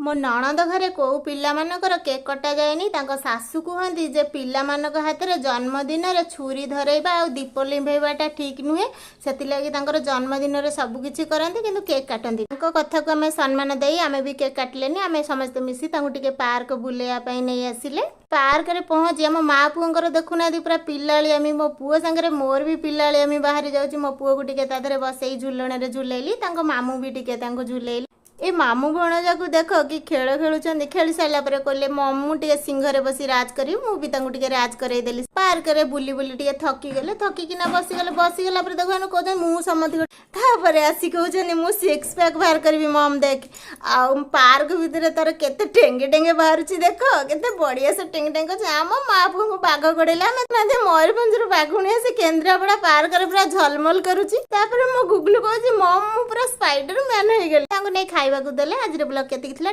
ମୋ ନଣନ୍ଦ ଘରେ କୋଉ ପିଲାମାନଙ୍କର କେକ୍ କଟା ଯାଏନି। ତାଙ୍କ ଶାଶୁ କୁହନ୍ତି ଯେ ପିଲାମାନଙ୍କ ହାତରେ ଜନ୍ମଦିନରେ ଛୁରୀ ଧରେଇବା ଆଉ ଦୀପ ଲିମ୍ଭେଇବାଟା ଠିକ୍ ନୁହେଁ, ସେଥିଲାଗି ତାଙ୍କର ଜନ୍ମଦିନରେ ସବୁ କିଛି କରନ୍ତି କିନ୍ତୁ କେକ୍ କାଟନ୍ତି। ତାଙ୍କ କଥାକୁ ଆମେ ସମ୍ମାନ ଦେଇ ଆମେ ବି କେକ୍ କାଟିଲେନି। ଆମେ ସମସ୍ତେ ମିଶି ତାଙ୍କୁ ଟିକେ ପାର୍କ ବୁଲେଇବା ପାଇଁ ନେଇ ଆସିଲେ। ପାର୍କରେ ପହଞ୍ଚି ଆମ ମା ପୁଅଙ୍କର ଦେଖୁନାହାନ୍ତି ପୁରା ପିଲାଳିଆମି। ମୋ ପୁଅ ସାଙ୍ଗରେ ମୋର ବି ପିଲାଳିଆମି ବାହାରି ଯାଉଛି। ମୋ ପୁଅକୁ ଟିକେ ତା ଦେହରେ ବସେଇ ଝୁଲଣରେ ଝୁଲେଇଲି, ତାଙ୍କ ମାମୁଁ ବି ଟିକେ ତାଙ୍କୁ ଝୁଲେଇଲି। ଏ ମାମୁଁ ଭଣଜାକୁ ଦେଖ କି ଖେଳ ଖେଳୁଛନ୍ତି। ଖେଳି ସାରିଲା ପରେ କହିଲେ ମୁଁ ଟିକେ ସିଂହରେ ବସି ରାଜ କରିବି। ମୁଁ ବି ତାଙ୍କୁ ଟିକେ ରାଜ କରେଇଦେଲି। ପାର୍କରେ ବୁଲି ବୁଲି ଟିକେ ଥକିଗଲେ, ଥକିକିନା ବସିଗଲା ପରେ ଦେଖ କହୁଛନ୍ତି ମୁଁ ସମସ୍ତଙ୍କୁ, ତାପରେ ଆସି କହୁଛନ୍ତି ମୁଁ ସିକ୍ସ ପ୍ୟାକ୍ ବାହାର କରିବି ମମ୍ ଦେଖ। ଆଉ ପାର୍କ ଭିତରେ ତାର କେତେ ଟେଙ୍ଗେ ଟେଙ୍ଗେ ବାହାରୁଛି ଦେଖ, କେତେ ବଢିଆ ସେ ଟେଙ୍ଗେ ଟେଙ୍ଗେ ଅଛି। ଆମ ମା ପୁଅଙ୍କୁ ବାଘ ଗୋଡେଇଲା। ଆମେ ମୟୂରଭଞ୍ଜରୁ ବାଘୁଣୀ ଆସି କେନ୍ଦ୍ରାପଡା ପାର୍କରେ ପୁରା ଝଲମଲ କରୁଛି। ତାପରେ ମୋ ଗୁଗୁଲୁ କହୁଛି ମମ୍ ମୁଁ ପୁରା ସ୍ପାଇଡର ମ୍ୟାନ ହେଇଗଲି। ତାଙ୍କୁ ନେଇ ଖାଇବାକୁ ଦେଲେ। ଆଜିର ବ୍ଲଗ କେତିକି ଥିଲା।